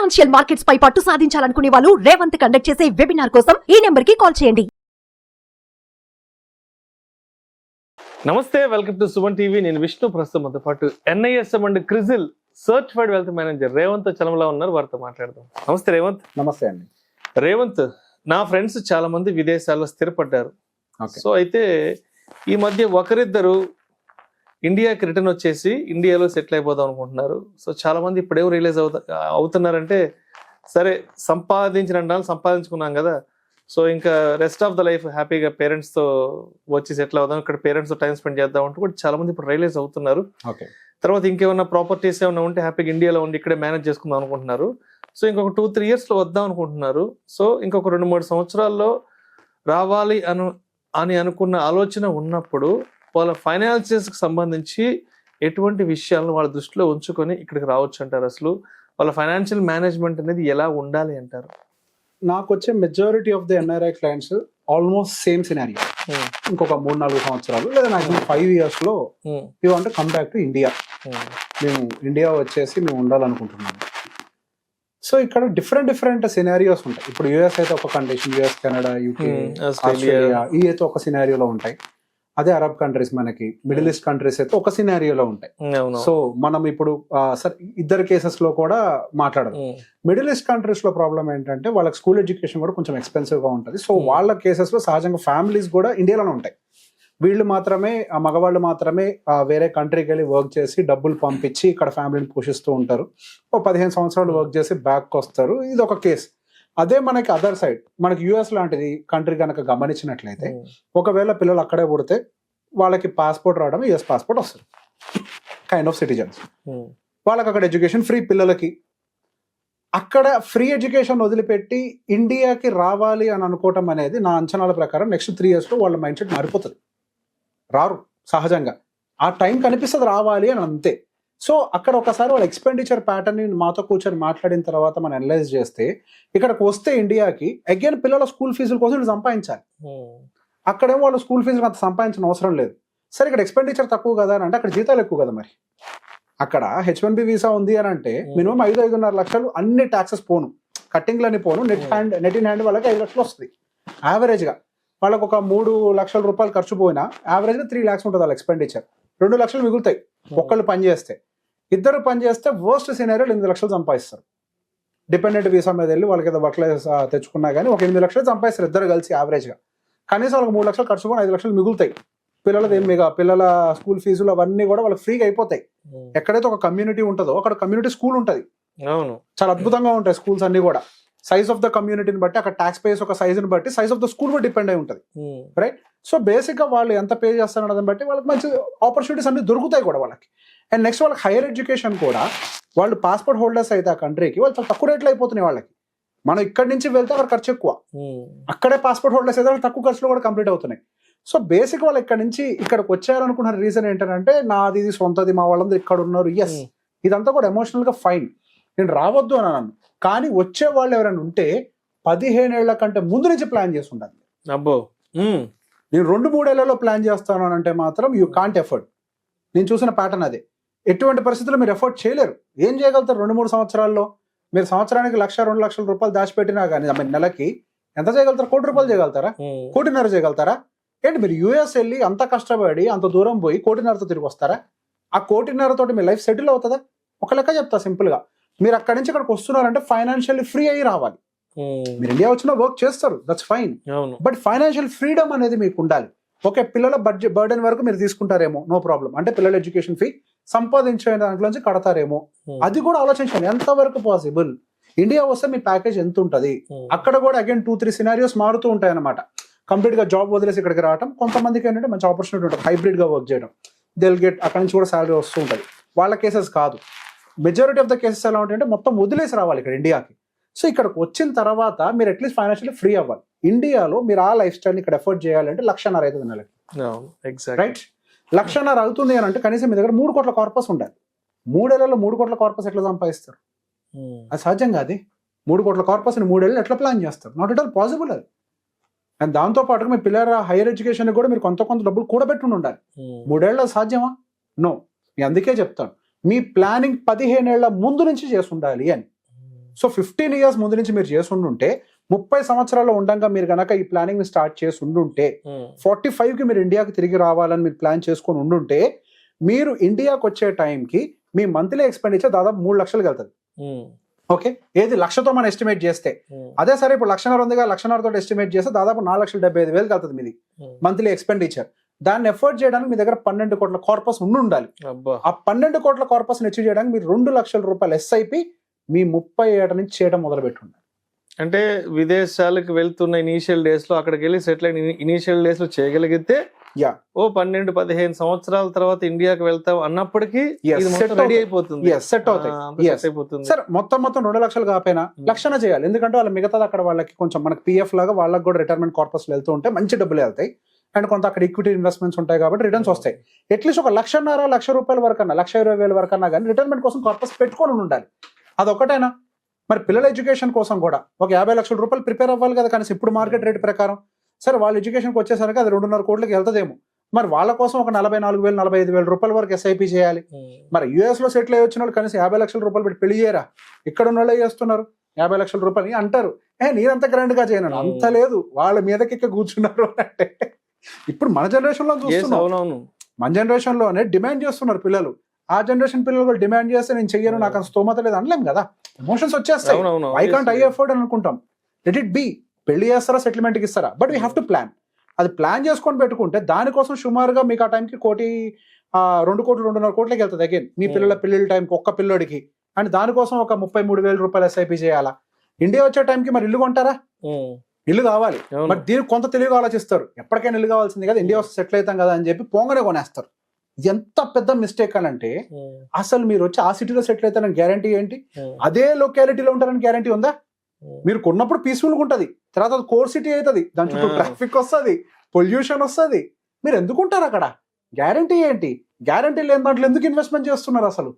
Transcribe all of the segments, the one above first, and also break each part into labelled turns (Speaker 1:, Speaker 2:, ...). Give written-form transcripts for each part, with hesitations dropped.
Speaker 1: Financial markets పై పట్టు సాధించాలనుకునే వాళ్ళు Revanth conduct చేసే వెబినార్ కోసం ఈ నెంబర్ కి కాల్ చేయండి.
Speaker 2: నమస్తే, వెల్కమ్ టు సుమన్ టీవీ. నేను విష్ణు. ప్రస్తుతం మనతో పాటు NISM and CRISIL certified wealth manager Revanth Chalamala ఉన్నారు. వారితో మాట్లాడదాం. నమస్తే రేవంత్.
Speaker 3: నమస్తే అండి.
Speaker 2: రేవంత్, నా ఫ్రెండ్స్ చాలా మంది విదేశాల్లో స్థిరపడ్డారు. సో అయితే ఈ మధ్య ఒకరిద్దరు ఇండియాకి రిటర్న్ వచ్చేసి ఇండియాలో సెటిల్ అయిపోదాం అనుకుంటున్నారు. సో చాలా మంది ఇప్పుడేమో రియలైజ్ అవుతున్నారంటే, సరే సంపాదించుకున్నాం కదా, సో ఇంకా రెస్ట్ ఆఫ్ ద లైఫ్ హ్యాపీగా పేరెంట్స్తో వచ్చి సెటిల్ అవుదాం, ఇక్కడ పేరెంట్స్తో టైం స్పెండ్ చేద్దాం అంటూ కూడా చాలా మంది ఇప్పుడు రియలైజ్ అవుతున్నారు. తర్వాత ఇంకేమన్నా ప్రాపర్టీస్ ఏమైనా ఉంటే హ్యాపీగా ఇండియాలో ఉండి ఇక్కడే మేనేజ్ చేసుకుందాం అనుకుంటున్నారు. సో ఇంకొక 2-3 yearsలో వద్దాం అనుకుంటున్నారు. సో ఇంకొక 2-3 సంవత్సరాల్లో రావాలి అని అనుకున్న ఆలోచన ఉన్నప్పుడు వాళ్ళ ఫైనాన్షియల్స్కి సంబంధించి ఎటువంటి విషయాలను వాళ్ళ దృష్టిలో ఉంచుకొని ఇక్కడికి రావచ్చు అంటారు? అసలు వాళ్ళ ఫైనాన్షియల్ మేనేజ్మెంట్ అనేది ఎలా ఉండాలి అంటారు?
Speaker 3: నాకు వచ్చే majority of the NRI clients almost same scenario. ఇంకొక 3-4 సంవత్సరాలు లేదా మాక్సిమం 5 yearsలో you want come back to India. మేము ఇండియా వచ్చేసి మేము ఉండాలనుకుంటున్నాము. సో ఇక్కడ డిఫరెంట్ సినారియోస్ ఉంటాయి. ఇప్పుడు US అయితే ఒక condition, US, Canada, UK, Australia ఈ అయితే ఒక సినారియోలో ఉంటాయి. అదే అరబ్ కంట్రీస్, మనకి మిడిల్ ఈస్ట్ కంట్రీస్ అయితే ఒక సినారియోలో ఉంటాయి. సో మనం ఇప్పుడు ఇద్దరు కేసెస్ లో కూడా మాట్లాడదు. మిడిల్ ఈస్ట్ కంట్రీస్ లో ప్రాబ్లం ఏంటంటే వాళ్ళకి స్కూల్ ఎడ్యుకేషన్ కూడా కొంచెం ఎక్స్పెన్సివ్ గా ఉంటుంది. సో వాళ్ళ కేసెస్ లో సహజంగా ఫ్యామిలీస్ కూడా ఇండియాలోనే ఉంటాయి. వీళ్ళు మాత్రమే, మగవాళ్ళు మాత్రమే వేరే కంట్రీకి వెళ్ళి వర్క్ చేసి డబ్బులు పంపించి ఇక్కడ ఫ్యామిలీని పోషిస్తూ ఉంటారు. 15 సంవత్సరాలు వర్క్ చేసి బ్యాక్ వస్తారు. ఇది ఒక కేసు. అదే మనకి అదర్ సైడ్, మనకి US లాంటిది కంట్రీ కనుక గమనించినట్లయితే, ఒకవేళ పిల్లలు అక్కడే పుడితే వాళ్ళకి పాస్పోర్ట్ రావడం, US పాస్పోర్ట్ వస్తుంది. Kind of citizens. వాళ్ళకి అక్కడ ఎడ్యుకేషన్ ఫ్రీ. పిల్లలకి అక్కడ ఫ్రీ ఎడ్యుకేషన్ వదిలిపెట్టి ఇండియాకి రావాలి అని అనుకోవటం అనేది నా అంచనాల ప్రకారం నెక్స్ట్ 3 yearsలో వాళ్ళ మైండ్ సెట్ మారిపోతుంది. రారు సహజంగా. ఆ టైం కనిపిస్తుంది రావాలి అని, అంతే. సో అక్కడ ఒకసారి వాళ్ళ ఎక్స్పెండిచర్ ప్యాటర్న్ ని మాతో కూర్చొని మాట్లాడిన తర్వాత మనం అనలైజ్ చేస్తే, ఇక్కడికి వస్తే ఇండియాకి అగైన్ పిల్లల స్కూల్ ఫీజుల కోసం సంపాదించాలి. అక్కడేమో వాళ్ళు స్కూల్ ఫీజులు అంత సంపాదించిన అవసరం లేదు. సరే ఇక్కడ ఎక్స్పెండిచర్ తక్కువ కదా అని అంటే, అక్కడ జీతాలు ఎక్కువ కదా. మరి అక్కడ H1B వీసా ఉంది అని అంటే మినిమం 5-5.5 లక్షలు అన్ని ట్యాక్సెస్ పోను, కట్టింగ్లని పోను, నెట్ ఇన్ హ్యాండ్ వాళ్ళకి 5 లక్షలు వస్తుంది యావరేజ్ గా. వాళ్ళకి ఒక 3 లక్షల రూపాయలు ఖర్చు పోయినా యావరేజ్ గా 3 lakhs ఉంటుంది వాళ్ళ ఎక్స్పెండిచర్. 2 లక్షలు మిగులుతాయి ఒక్కళ్ళు పని చేస్తే. ఇద్దరు పని చేస్తే వర్స్ట్ సినారియోలో 8 లక్షలు సంపాదిస్తారు. డిపెండెంట్ వీసా మీద వెళ్ళి వాళ్ళకి ఏదో బట్టలు తెచ్చుకున్నా కానీ ఒక 8 లక్షలు సంపాదిస్తారు ఇద్దరు కలిసి యావరేజ్ గా. కనీసం వాళ్ళకి 3 లక్షలు ఖర్చు పోయి 5 లక్షలు మిగులుతాయి. పిల్లల స్కూల్ ఫీజులు అవన్నీ కూడా వాళ్ళకి ఫ్రీగా అయిపోతాయి. ఎక్కడైతే ఒక కమ్యూనిటీ ఉంటుందో అక్కడ కమ్యూనిటీ స్కూల్ ఉంటుంది. చాలా అద్భుతంగా ఉంటాయి స్కూల్స్ అన్ని కూడా. సైజ్ ఆఫ్ ద కమ్యూనిటీని బట్టి, అక్కడ ట్యాక్స్ పేస్ ఒక సైజుని బట్టి సైజ్ ఆఫ్ ద స్కూల్ కూడా డిపెండ్ అయి ఉంటుంది. రైట్. సో బేసిక్ గా వాళ్ళు ఎంత పే చేస్తారన్నదాన్ని బట్టి వాళ్ళకి మంచి ఆపర్చునిటీస్ అన్ని దొరుకుతాయి కూడా వాళ్ళకి. అండ్ నెక్స్ట్ వాళ్ళకి హైయర్ ఎడ్యుకేషన్ కూడా, వాళ్ళు పాస్పోర్ట్ హోల్డర్స్ అయితే ఆ కంట్రీకి వాళ్ళు చాలా తక్కువ రేట్లు అయిపోతున్నాయి వాళ్ళకి. మనం ఇక్కడి నుంచి వెళ్తే అక్కడ ఖర్చు ఎక్కువ, అక్కడే పాస్పోర్ట్ హోల్డర్స్ అయితే తక్కువ ఖర్చులో కూడా కంప్లీట్ అవుతున్నాయి. సో బేసిక్ వాళ్ళు ఇక్కడ నుంచి ఇక్కడికి వచ్చారనుకున్న రీజన్ ఏంటంటే, నాది ఇది సొంతది, మా వాళ్ళందరూ ఇక్కడ ఉన్నారు. ఎస్, ఇదంతా కూడా ఎమోషనల్ గా ఫైన్, నేను రావద్దు అని అన్నాను. కానీ వచ్చే వాళ్ళు ఎవరైనా ఉంటే 15 ఏళ్ల కంటే ముందు నుంచి ప్లాన్ చేసి ఉండాలి.
Speaker 2: అబ్బో,
Speaker 3: నేను 2-3 ఏళ్లలో ప్లాన్ చేస్తాను అని అంటే మాత్రం యూ కాంట్ ఎఫర్ట్. నేను చూసిన ప్యాటర్న్ అదే. ఎటువంటి పరిస్థితుల్లో మీరు ఎఫర్ట్ చేయలేరు. ఏం చేయగలుగుతారు 2-3 సంవత్సరాల్లో? మీరు సంవత్సరానికి 1-2 లక్షల రూపాయలు దాచిపెట్టినా కానీ నెలకి ఎంత చేయగలుగుతారు? 1 కోటి రూపాయలు చేయగలుగుతారా? 1.5 కోటి చేయగలుగుతారా? ఏంటి మీరు US వెళ్ళి అంత కష్టపడి అంత దూరం పోయి 1.5 కోటితో తిరిగి వస్తారా? ఆ 1.5 కోటి తోటి మీ లైఫ్ సెటిల్ అవుతుందా? ఒక లెక్క చెప్తా సింపుల్ గా. మీరు అక్కడి నుంచి ఇక్కడికి వస్తున్నారంటే ఫైనాన్షియల్లీ ఫ్రీ అయ్యి రావాలి. మీరు ఇండియా వచ్చినా వర్క్ చేస్తారు, that's fine. But financial freedom అనేది మీకు ఉండాలి. ఓకే, పిల్లల బర్డెన్ వరకు మీరు తీసుకుంటారేమో, నో ప్రాబ్లం. అంటే పిల్లల ఎడ్యుకేషన్ ఫీ సంపాదించే దాంట్లోంచి కడతారేమో, అది కూడా ఆలోచించండి ఎంత వరకు పాసిబుల్. ఇండియా వస్తే మీ ప్యాకేజ్ ఎంత ఉంటుంది, అక్కడ కూడా అగైన్ 2-3 సినారియోస్ మారుతూ ఉంటాయి అన్నమాట. కంప్లీట్ గా జాబ్ వదిలేసి ఇక్కడికి రావడం, కొంతమందికి ఏంటంటే మంచి ఆపర్చునిటీ ఉంటుంది హైబ్రిడ్ గా వర్క్ చేయడం, దిల్ గెట్ అక్కడ నుంచి కూడా శాలరీ వస్తూ ఉంటుంది. వాళ్ళ కేసెస్ కాదు. మెజారిటీ ఆఫ్ ద కేసెస్ ఎలా ఉంటాయంటే మొత్తం వదిలేసి రావాలి ఇక్కడ ఇండియాకి. సో ఇక్కడికి వచ్చిన తర్వాత మీరు అట్లీస్ట్ ఫైనాన్షియల్లీ ఫ్రీ అవ్వాలి. ఇండియాలో మీరు ఆ లైఫ్ స్టైల్ ఇక్కడ ఎఫర్ట్ చేయాలంటే 1.5 లక్షలు అవుతుంది నెలకి. రైట్, 1.5 లక్షలు అవుతుంది అని అంటే కనీసం మీ దగ్గర 3 కోట్ల కార్పస్ ఉండాలి. 3 ఏళ్లలో 3 కోట్ల కార్పస్ ఎట్లా సంపాదిస్తారు? అది సహజంగా అది 3 కోట్ల కార్పస్ 3 ఏళ్ళు ఎట్లా ప్లాన్ చేస్తారు? నాట్ ఎట్ ఆల్ పాసిబుల్ అది. అండ్ దాంతో పాటు మీ పిల్లల హైయర్ ఎడ్యుకేషన్ కూడా మీరు కొంత డబ్బులు కూడబెట్టి ఉండాలి. 3 ఏళ్ళ సాధ్యమా? నో. అందుకే చెప్తాను, మీ ప్లానింగ్ 15 ఏళ్ల ముందు నుంచి చేసి ఉండాలి అని. సో 15 years ముందు నుంచి మీరు చేసి ఉండుంటే 30 సంవత్సరాల్లో ఉండగా మీరు కనుక ఈ ప్లానింగ్ ని స్టార్ట్ చేసి ఉండుంటే 45కి మీరు ఇండియాకి తిరిగి రావాలని మీరు ప్లాన్ చేసుకొని ఉండుంటే మీరు ఇండియాకి వచ్చే టైంకి మీ మంత్లీ ఎక్స్పెండిచర్ దాదాపు 3 లక్షలకు వెళ్తుంది. ఓకే, ఏది 1,00,000తో మనం ఎస్టిమేట్ చేస్తే. అదే సరే ఇప్పుడు 1,50,000 ఉందిగా, 1,50,000తో ఎస్టిమేట్ చేస్తే దాదాపు 4,75,000 వెళ్తుంది మీది మంత్లీ ఎక్స్పెండిచర్. దాన్ని ఎఫోర్డ్ చేయడానికి మీ దగ్గర 12 కోట్ల కార్పస్ ఉండాలి. ఆ 12 కోట్ల కార్పస్ అచీవ్ చేయడానికి మీరు 2 లక్షల రూపాయలు ఎస్ఐపి మీ 30 ఏట నుంచి చేయడం మొదలు పెట్టుండాలి.
Speaker 2: అంటే విదేశాలకు వెళ్తున్న ఇనీషియల్ డేస్ లో అక్కడికి వెళ్ళి సెటిల్ అయిన ఇనీషియల్ డేస్ లో చేయగలిగితే ఓ 12-15 సంవత్సరాల తర్వాత ఇండియాకి వెళ్తాం అన్నప్పటికీ రెడీ అయిపోతుంది,
Speaker 3: సెట్ అవుతాయి. సార్ మొత్తం 2 లక్షలు కాకపోయినా 1,00,000 చేయాలి. ఎందుకంటే వాళ్ళ మిగతాది అక్కడ వాళ్ళకి కొంచెం మనకి పిఎఫ్ లాగా వాళ్ళకి కూడా రిటైర్మెంట్ కార్పస్ వెళ్తూ ఉంటే మంచి డబ్బులు వెళ్తాయి. అండ్ కొంత అక్కడ ఈక్విటీ ఇన్వెస్ట్మెంట్స్ ఉంటాయి కాబట్టి రిటర్న్స్ వస్తాయి. అట్లీస్ట్ ఒక 1,50,000 1,00,000 వరకు అన్నా 1,20,000 వరకు అన్నా కానీ రిటైర్మెంట్ కోసం కార్పస్ పెట్టుకొని ఉండాలి. అదొకటేనా? మరి పిల్లల ఎడ్యుకేషన్ కోసం కూడా ఒక 50 లక్షల రూపాయలు ప్రిపేర్ అవ్వాలి కదా కనీసం ఇప్పుడు మార్కెట్ రేట్ ప్రకారం. సరే వాళ్ళ ఎడ్యుకేషన్కి వచ్చేసరికి అది 2.5 కోట్లకి వెళ్తుందేమో. మరి వాళ్ళ కోసం ఒక 44,000 45,000 రూపాయల వరకు ఎస్ఐపి చేయాలి. మరి యూఎస్ లో సెటిల్ అయ్యి వచ్చిన వాళ్ళు కనీసం 50 లక్షల రూపాయలు పెట్టి పెళ్లి చేయరా? ఇక్కడ ఉన్న వాళ్ళే చేస్తున్నారు 50 లక్షల రూపాయలు అంటారు. నేనంత గ్రాండ్ గా చేయను, అంత లేదు, వాళ్ళ మీదకి కూర్చున్నారు అంటే. ఇప్పుడు మన జనరేషన్ లో చూస్తున్నాం, మన జనరేషన్ లోనే డిమాండ్ చేస్తున్నారు పిల్లలు. ఆ జనరేషన్ పిల్లలు కూడా డిమాండ్ చేస్తే నేను చెయ్యను, నాకు అంత స్తోమత లేదు అనలేం కదా. ఎమోషన్స్ వచ్చేస్తాయి. ఐ కాంట్ ఐ అఫోర్డ్ అని అనుకుంటాం. Let it be. పెళ్లి చేస్తారా, సెటిల్మెంట్ కి ఇస్తారా, but we have to plan. అది ప్లాన్ చేసుకొని పెట్టుకుంటే దానికోసం సుమారుగా మీకు ఆ టైంకి 2 కోట్లు 2.5 కోట్లకి వెళ్తుంది అగైన్ మీ పిల్లల పెళ్లిళ్ళ టైంకి ఒక్క పిల్లడికి. అండ్ దానికోసం ఒక 33,000 రూపాయలు ఎస్ఐపి చేయాలా? ఇండియా వచ్చే టైంకి మరి ఇల్లు కొంటారా? ఇల్లు కావాలి, బట్ దీనికి కొంత తెలివిగా ఆలోచిస్తారు. ఎప్పటికైనా ఇల్లు కావాల్సింది కదా, ఇండియా వస్తే సెటిల్ అవుతాం కదా అని చెప్పి పోంగనే కొనేస్తారు. ఎంత పెద్ద మిస్టేక్ అని అంటే అసలు మీరు వచ్చి ఆ సిటీలో సెటిల్ అవుతారని గ్యారంటీ ఏంటి? అదే లొకాలిటీలో ఉంటారని గ్యారంటీ ఉందా? మీరు కొన్నప్పుడు పీస్ఫుల్గా ఉంటుంది, తర్వాత అది కోర్ సిటీ అవుతుంది, దాని చుట్టూ ట్రాఫిక్ వస్తుంది, పొల్యూషన్ వస్తుంది. మీరు ఎందుకు ఉంటారు అక్కడ? గ్యారంటీ ఏంటి? గ్యారంటీ లేని దాంట్లో ఎందుకు ఇన్వెస్ట్మెంట్ చేస్తున్నారు? అసలు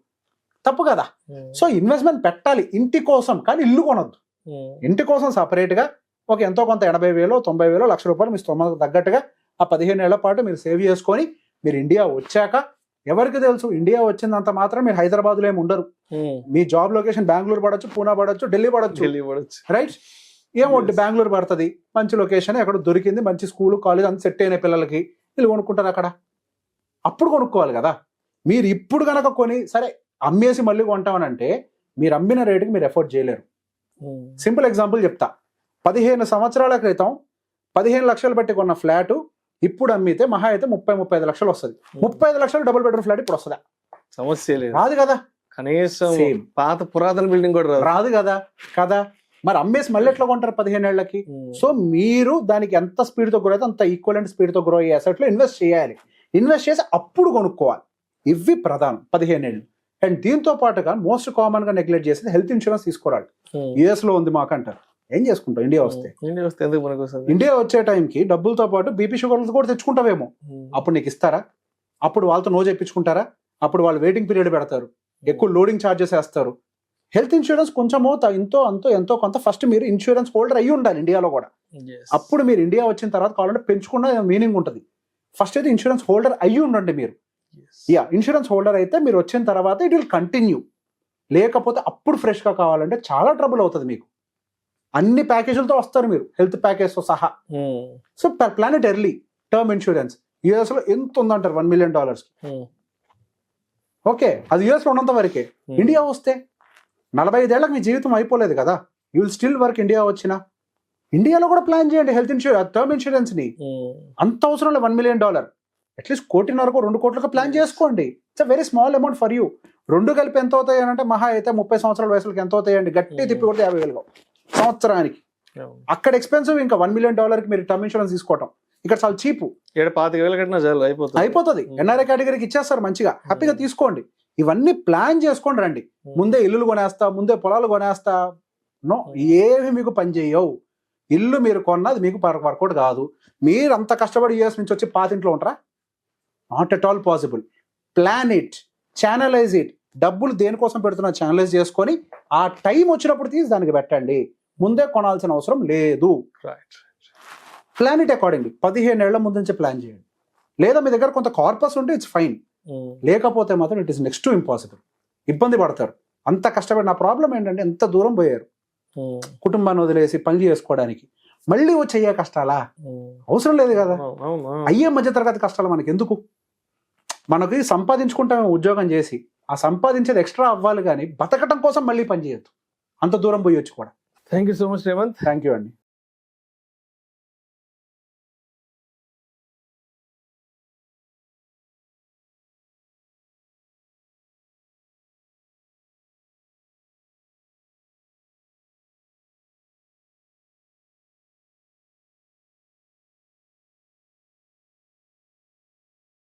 Speaker 3: తప్పు కదా. సో ఇన్వెస్ట్మెంట్ పెట్టాలి ఇంటి కోసం, కానీ ఇల్లు కొనొద్దు. ఇంటి కోసం సపరేట్ గా ఒక ఎంతో కొంత 80,000 90,000 1,00,000 రూపాయలు మీ స్తోమతకు తగ్గట్టుగా ఆ 15 ఏళ్ల పాటు మీరు సేవ్ చేసుకొని మీరు ఇండియా వచ్చాక, ఎవరికి తెలుసు ఇండియా వచ్చిందంత మాత్రం మీరు హైదరాబాద్ లో ఏమి ఉండరు. మీ జాబ్ లొకేషన్ బెంగళూరు పడొచ్చు, పూనా పడొచ్చు, ఢిల్లీ పడొచ్చు, రైట్? ఏమొద్దు, బెంగళూరు పడుతుంది, మంచి లొకేషన్, ఎక్కడ దొరికింది, మంచి స్కూల్ కాలేజ్ అంత సెట్ అయిన పిల్లలకి వీళ్ళు కొనుక్కుంటారు అక్కడ. అప్పుడు కొనుక్కోవాలి కదా. మీరు ఇప్పుడు కనుక కొని సరే అమ్మేసి మళ్ళీ కొంటామనంటే మీరు అమ్మిన రేటుకి మీరు ఎఫోర్డ్ చేయలేరు. సింపుల్ ఎగ్జాంపుల్ చెప్తా. 15 సంవత్సరాల క్రితం 15 లక్షలు పెట్టి కొన్న ఫ్లాట్ ఇప్పుడు అమ్మితే మహా అయితే 30-35 లక్షలు వస్తుంది. 35 లక్షలు డబుల్ బెడ్రూమ్ ఫ్లాట్ ఇప్పుడు వస్తుందా?
Speaker 2: సమస్య లేదు,
Speaker 3: రాదు కదా.
Speaker 2: కనీసం పాత పురాతన బిల్డింగ్ కూడా
Speaker 3: రాదు కదా. కదా, మరి అమ్మేసి మళ్ళీ ఎట్లా కొంటారు 15 ఏళ్లకి? సో మీరు దానికి ఎంత స్పీడ్ తో గ్రో అయితే అంత ఈక్వలెంట్ స్పీడ్ తో గ్రో అయ్యే అసెట్ లో ఇన్వెస్ట్ చేయాలి. ఇన్వెస్ట్ చేసి అప్పుడు కొనుక్కోవాలి. ఇవి ప్రధానం 15 ఏళ్ళు. అండ్ దీంతో పాటుగా మోస్ట్ కామన్ గా నెగ్లెక్ట్ చేసేది హెల్త్ ఇన్సూరెన్స్ తీసుకోవాలి. యుఎస్ లో ఉంది మాకంటారు, ఏం చేసుకుంటాం ఇండియా వస్తే? ఇండియా వచ్చే టైంకి డబ్బులతో పాటు బీపీ షుగర్లు కూడా తెచ్చుకుంటావేమో. అప్పుడు నీకు ఇస్తారా? అప్పుడు వాళ్ళతో నో చెప్పించుకుంటారా? అప్పుడు వాళ్ళు వెయిటింగ్ పీరియడ్ పెడతారు, ఎక్కువ లోడింగ్ ఛార్జెస్ వేస్తారు. హెల్త్ ఇన్సూరెన్స్ కొంచెమో ఎంతో కొంత ఫస్ట్ మీరు ఇన్సూరెన్స్ హోల్డర్ అయ్యి ఉండాలి ఇండియాలో కూడా. అప్పుడు మీరు ఇండియా వచ్చిన తర్వాత కావాలంటే పెంచుకున్న మీనింగ్ ఉంటుంది. ఫస్ట్ అయితే ఇన్సూరెన్స్ హోల్డర్ అయ్యి ఉండండి మీరు. ఇన్సూరెన్స్ హోల్డర్ అయితే మీరు వచ్చిన తర్వాత ఇట్ విల్ కంటిన్యూ. లేకపోతే అప్పుడు ఫ్రెష్ గా కావాలంటే చాలా ట్రబుల్ అవుతుంది మీకు. అన్ని ప్యాకేజీలతో వస్తారు మీరు, హెల్త్ ప్యాకేజ్ తో సహా. So plan it early. Term insurance US లో ఎంత ఉందంటారు? $1 million. ఓకే, అది యుఎస్ లో ఉన్నంత వరకే. ఇండియా వస్తే 45 ఏళ్ళకి మీ జీవితం అయిపోలేదు కదా. You will still work. India వచ్చినా ఇండియాలో కూడా ప్లాన్ చేయండి హెల్త్ ఇన్సూరెన్స్, టర్మ్ ఇన్సూరెన్స్ ని. అంత అవసరం లేదు $1 million. అట్లీస్ట్ 1.5 2 కోట్లకు ప్లాన్ చేసుకోండి. It's a very small amount for you. 2 కలిపి ఎంత అవుతాయి అంటే మహా అయితే 30 సంవత్సరాల వయసులకి ఎంత అవుతాయండి? గట్టి తిప్పి కొడితే 50,000 సంవత్సరానికి. అక్కడ ఎక్స్పెన్సివ్. ఇంకా $1 million కి మీరు టర్మ్ ఇన్సూరెన్స్ తీసుకోవటం ఇక్కడ చాలా చీప్.
Speaker 2: 25,000 కట్టినా
Speaker 3: అయిపోతుంది. ఎన్ఆర్ఐ కేటగిరీకి ఇచ్చేస్తారు, మంచిగా హ్యాపీగా తీసుకోండి. ఇవన్నీ ప్లాన్ చేసుకొని రండి. ముందే ఇల్లులు కొనేస్తా, ముందే పొలాలు కొనేస్తా, నో, ఏమి మీకు పని చేయవు. ఇల్లు మీరు కొన్నది మీకు వర్కౌట్ కాదు. మీరు అంత కష్టపడి యూఎస్ నుంచి వచ్చి పాతింట్లో ఉంటారా? Not at all possible. Plan it, channelize it. డబ్బులు దేనికోసం పెడుతున్నా ఛానలైజ్ చేసుకొని ఆ టైం వచ్చినప్పుడు తీసి దానికి పెట్టండి. ముందే కొనాల్సిన అవసరం లేదు. Plan it accordingly. 15 ఏళ్ల ముందు నుంచే ప్లాన్ చేయండి. లేదా మీ దగ్గర కొంత కార్పస్ ఉంటే ఇట్స్ ఫైన్, లేకపోతే మాత్రం it is next to impossible. ఇబ్బంది పడతారు. అంత కష్టపడి నా ప్రాబ్లం ఏంటంటే ఎంత దూరం పోయారు కుటుంబాన్ని వదిలేసి పని చేసుకోవడానికి, మళ్ళీ వచ్చి అయ్యే కష్టాలా? అవసరం లేదు కదా. అయ్యే మధ్యతరగతి కష్టాలు మనకి ఎందుకు? మనకి సంపాదించుకుంటామే ఉద్యోగం చేసి, ఆ సంపాదించేది ఎక్స్ట్రా అవ్వాలి కానీ బతకటం కోసం మళ్ళీ పని చేయొద్దు. అంత దూరం పోయొచ్చు కూడా.
Speaker 2: Thank you so much Revanth.
Speaker 3: Thank you అండి.